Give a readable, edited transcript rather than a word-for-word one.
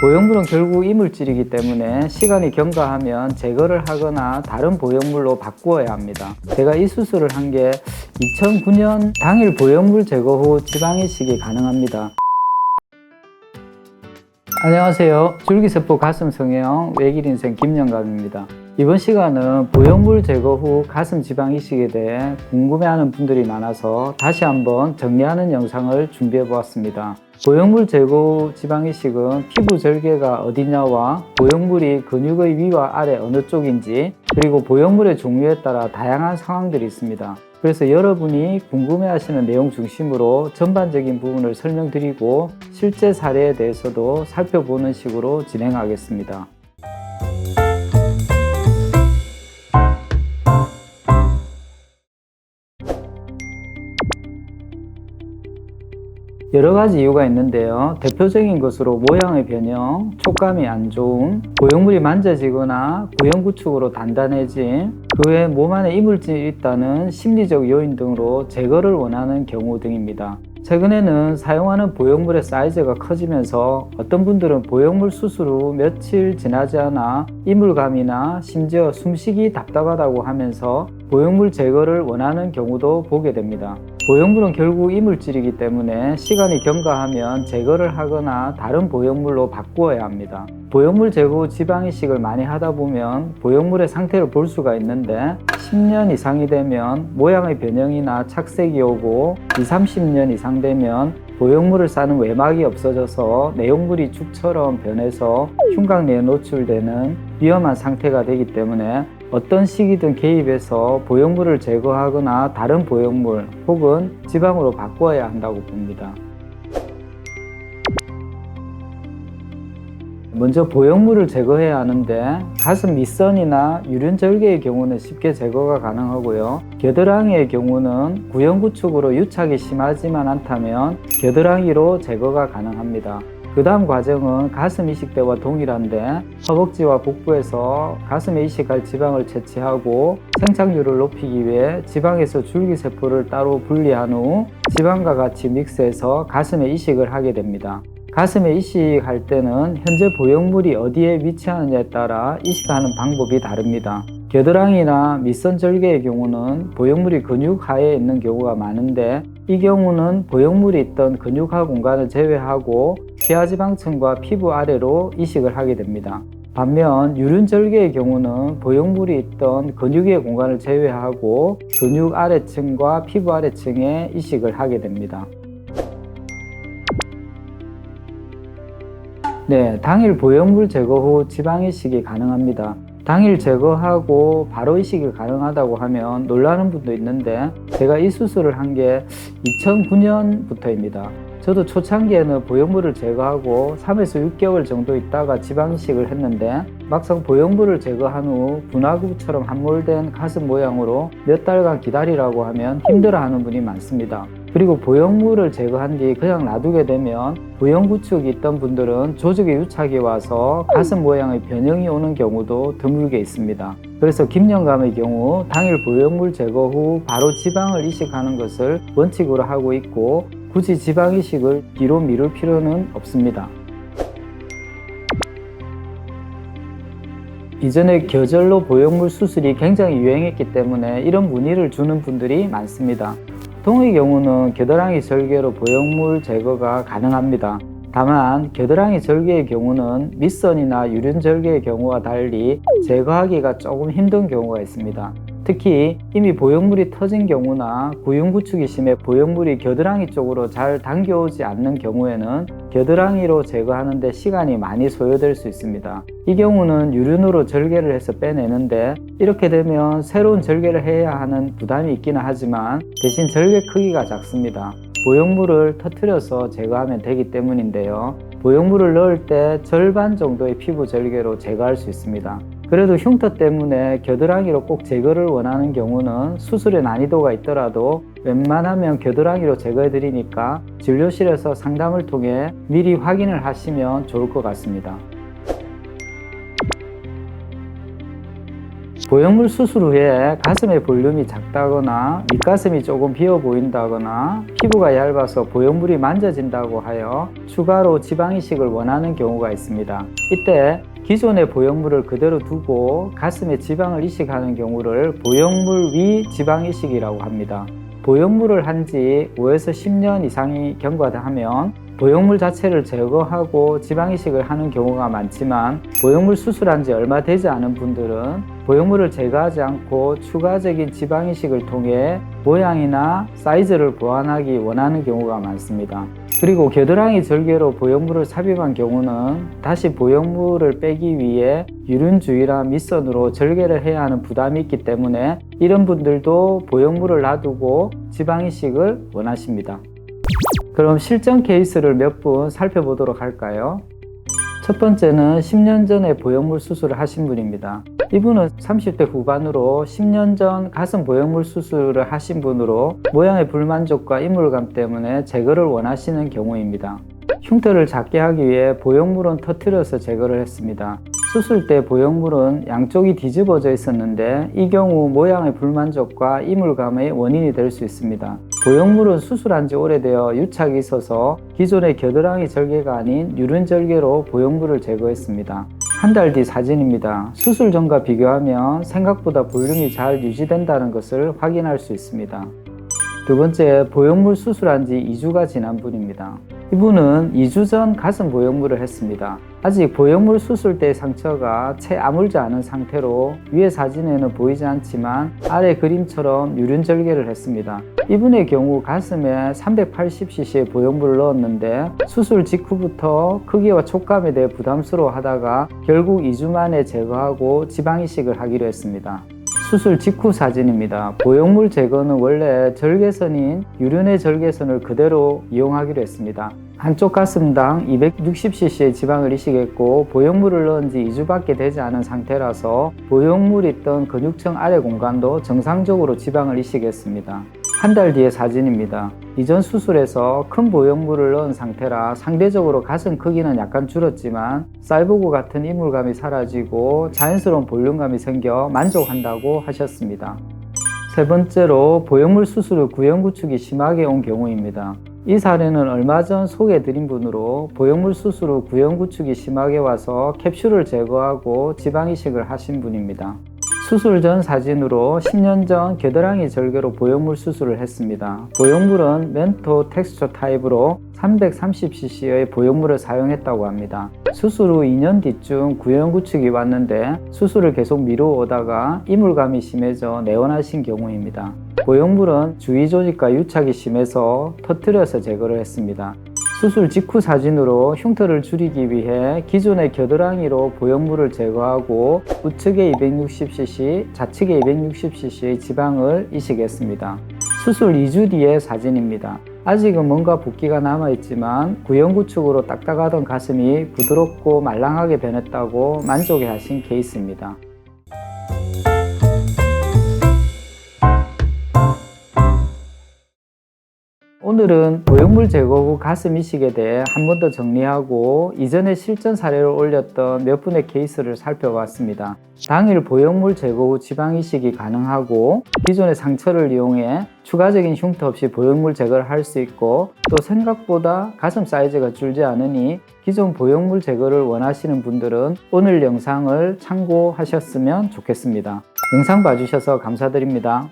보형물은 결국 이물질이기 때문에 시간이 경과하면 제거를 하거나 다른 보형물로 바꾸어야 합니다. 제가 이 수술을 한 게 2009년 당일 보형물 제거 후 지방이식이 가능합니다. 안녕하세요. 줄기세포 가슴 성형 외길인생 김영감입니다. 이번 시간은 보형물 제거 후 가슴 지방 이식에 대해 궁금해하는 분들이 많아서 다시 한번 정리하는 영상을 준비해 보았습니다. 보형물 제거 후 지방 이식은 피부 절개가 어디냐와 보형물이 근육의 위와 아래 어느 쪽인지, 그리고 보형물의 종류에 따라 다양한 상황들이 있습니다. 그래서 여러분이 궁금해하시는 내용 중심으로 전반적인 부분을 설명드리고 실제 사례에 대해서도 살펴보는 식으로 진행하겠습니다. 여러 가지 이유가 있는데요. 대표적인 것으로 모양의 변형, 촉감이 안 좋음, 보형물이 만져지거나 구형구축으로 단단해짐, 그 외에 몸 안에 이물질이 있다는 심리적 요인 등으로 제거를 원하는 경우 등입니다. 최근에는 사용하는 보형물의 사이즈가 커지면서 어떤 분들은 보형물 수술 후 며칠 지나지 않아 이물감이나 심지어 숨쉬기 답답하다고 하면서 보형물 제거를 원하는 경우도 보게 됩니다. 보형물은 결국 이물질이기 때문에 시간이 경과하면 제거를 하거나 다른 보형물로 바꾸어야 합니다. 보형물 제거 후 지방 이식을 많이 하다 보면 보형물의 상태를 볼 수가 있는데 10년 이상이 되면 모양의 변형이나 착색이 오고 20-30년 이상 되면 보형물을 싸는 외막이 없어져서 내용물이 죽처럼 변해서 흉곽내에 노출되는 위험한 상태가 되기 때문에 어떤 시기든 개입해서 보형물을 제거하거나 다른 보형물 혹은 지방으로 바꿔야 한다고 봅니다. 먼저 보형물을 제거해야 하는데 가슴 밑선이나 유륜절개의 경우는 쉽게 제거가 가능하고요. 겨드랑이의 경우는 구형구축으로 유착이 심하지만 않다면 겨드랑이로 제거가 가능합니다. 그 다음 과정은 가슴 이식 때와 동일한데 허벅지와 복부에서 가슴에 이식할 지방을 채취하고 생착률을 높이기 위해 지방에서 줄기세포를 따로 분리한 후 지방과 같이 믹스해서 가슴에 이식을 하게 됩니다. 가슴에 이식할 때는 현재 보형물이 어디에 위치하느냐에 따라 이식하는 방법이 다릅니다. 겨드랑이나 밑선 절개의 경우는 보형물이 근육 하에 있는 경우가 많은데 이 경우는 보형물이 있던 근육하 공간을 제외하고 피하지방층과 피부 아래로 이식을 하게 됩니다. 반면 유륜절개의 경우는 보형물이 있던 근육의 공간을 제외하고 근육 아래층과 피부 아래층에 이식을 하게 됩니다. 당일 보형물 제거 후 지방 이식이 가능합니다. 당일 제거하고 바로 이식이 가능하다고 하면 놀라는 분도 있는데 제가 이 수술을 한 게 2009년부터입니다. 저도 초창기에는 보형물을 제거하고 3에서 6개월 정도 있다가 지방 이식을 했는데 막상 보형물을 제거한 후 분화구처럼 함몰된 가슴 모양으로 몇 달간 기다리라고 하면 힘들어하는 분이 많습니다. 그리고 보형물을 제거한 뒤 그냥 놔두게 되면 구형구축이 있던 분들은 조직의 유착이 와서 가슴 모양의 변형이 오는 경우도 드물게 있습니다. 그래서 김영감의 경우 당일 보형물 제거 후 바로 지방을 이식하는 것을 원칙으로 하고 있고 굳이 지방 이식을 뒤로 미룰 필요는 없습니다. 이전에 겨절로 보형물 수술이 굉장히 유행했기 때문에 이런 문의를 주는 분들이 많습니다. 보통의 경우는 겨드랑이 절개로 보형물 제거가 가능합니다. 다만 겨드랑이 절개의 경우는 밑선이나 유륜절개의 경우와 달리 제거하기가 조금 힘든 경우가 있습니다. 특히 이미 보형물이 터진 경우나 구형구축이 심해 보형물이 겨드랑이 쪽으로 잘 당겨오지 않는 경우에는 겨드랑이로 제거하는 데 시간이 많이 소요될 수 있습니다. 이 경우는 유륜으로 절개를 해서 빼내는데 이렇게 되면 새로운 절개를 해야 하는 부담이 있기는 하지만 대신 절개 크기가 작습니다. 보형물을 터뜨려서 제거하면 되기 때문인데요. 보형물을 넣을 때 절반 정도의 피부 절개로 제거할 수 있습니다. 그래도 흉터 때문에 겨드랑이로 꼭 제거를 원하는 경우는 수술의 난이도가 있더라도 웬만하면 겨드랑이로 제거해 드리니까 진료실에서 상담을 통해 미리 확인을 하시면 좋을 것 같습니다. 보형물 수술 후에 가슴의 볼륨이 작다거나 밑가슴이 조금 비어 보인다거나 피부가 얇아서 보형물이 만져진다고 하여 추가로 지방이식을 원하는 경우가 있습니다. 이때 기존의 보형물을 그대로 두고 가슴에 지방을 이식하는 경우를 보형물 위 지방이식이라고 합니다. 보형물을 한 지 5에서 10년 이상이 경과하면 보형물 자체를 제거하고 지방이식을 하는 경우가 많지만 보형물 수술한 지 얼마 되지 않은 분들은 보형물을 제거하지 않고 추가적인 지방이식을 통해 모양이나 사이즈를 보완하기 원하는 경우가 많습니다. 그리고 겨드랑이 절개로 보형물을 삽입한 경우는 다시 보형물을 빼기 위해 유륜주의나 밑선으로 절개를 해야 하는 부담이 있기 때문에 이런 분들도 보형물을 놔두고 지방이식을 원하십니다. 그럼 실전 케이스를 몇 분 살펴보도록 할까요? 첫 번째는 10년 전에 보형물 수술을 하신 분입니다. 이분은 30대 후반으로 10년 전 가슴 보형물 수술을 하신 분으로 모양의 불만족과 이물감 때문에 제거를 원하시는 경우입니다. 흉터를 작게 하기 위해 보형물은 터뜨려서 제거를 했습니다. 수술 때 보형물은 양쪽이 뒤집어져 있었는데 이 경우 모양의 불만족과 이물감의 원인이 될 수 있습니다. 보형물은 수술한 지 오래되어 유착이 있어서 기존의 겨드랑이 절개가 아닌 유륜 절개로 보형물을 제거했습니다. 한 달 뒤 사진입니다. 수술 전과 비교하면 생각보다 볼륨이 잘 유지된다는 것을 확인할 수 있습니다. 두 번째, 보형물 수술한 지 2주가 지난 분입니다. 이분은 2주 전 가슴 보형물을 했습니다. 아직 보형물 수술 때 상처가 채 아물지 않은 상태로 위에 사진에는 보이지 않지만 아래 그림처럼 유륜 절개를 했습니다. 이분의 경우 가슴에 380cc의 보형물을 넣었는데 수술 직후부터 크기와 촉감에 대해 부담스러워 하다가 결국 2주 만에 제거하고 지방이식을 하기로 했습니다. 수술 직후 사진입니다. 보형물 제거는 원래 절개선인 유륜의 절개선을 그대로 이용하기로 했습니다. 한쪽 가슴당 260cc의 지방을 이식했고 보형물을 넣은 지 2주밖에 되지 않은 상태라서 보형물이 있던 근육층 아래 공간도 정상적으로 지방을 이식했습니다. 한 달 뒤의 사진입니다. 이전 수술에서 큰 보형물을 넣은 상태라 상대적으로 가슴 크기는 약간 줄었지만 쌀보고 같은 이물감이 사라지고 자연스러운 볼륨감이 생겨 만족한다고 하셨습니다. 세 번째로 보형물 수술 후 구형구축이 심하게 온 경우입니다. 이 사례는 얼마 전 소개해드린 분으로 보형물 수술 후 구형구축이 심하게 와서 캡슐을 제거하고 지방이식을 하신 분입니다. 수술 전 사진으로 10년 전 겨드랑이 절개로 보형물 수술을 했습니다. 보형물은 멘토 텍스처 타입으로 330cc의 보형물을 사용했다고 합니다. 수술 후 2년 뒤쯤 구형구축이 왔는데 수술을 계속 미루어오다가 이물감이 심해져 내원하신 경우입니다. 보형물은 주위 조직과 유착이 심해서 터뜨려서 제거를 했습니다. 수술 직후 사진으로 흉터를 줄이기 위해 기존의 겨드랑이로 보형물을 제거하고 우측에 260cc, 좌측에 260cc의 지방을 이식했습니다. 수술 2주 뒤의 사진입니다. 아직은 뭔가 붓기가 남아있지만 구형구축으로 딱딱하던 가슴이 부드럽고 말랑하게 변했다고 만족해하신 케이스입니다. 오늘은 보형물 제거 후 가슴 이식에 대해 한 번 더 정리하고 이전에 실전 사례를 올렸던 몇 분의 케이스를 살펴봤습니다. 당일 보형물 제거 후 지방 이식이 가능하고 기존의 상처를 이용해 추가적인 흉터 없이 보형물 제거를 할 수 있고 또 생각보다 가슴 사이즈가 줄지 않으니 기존 보형물 제거를 원하시는 분들은 오늘 영상을 참고하셨으면 좋겠습니다. 영상 봐주셔서 감사드립니다.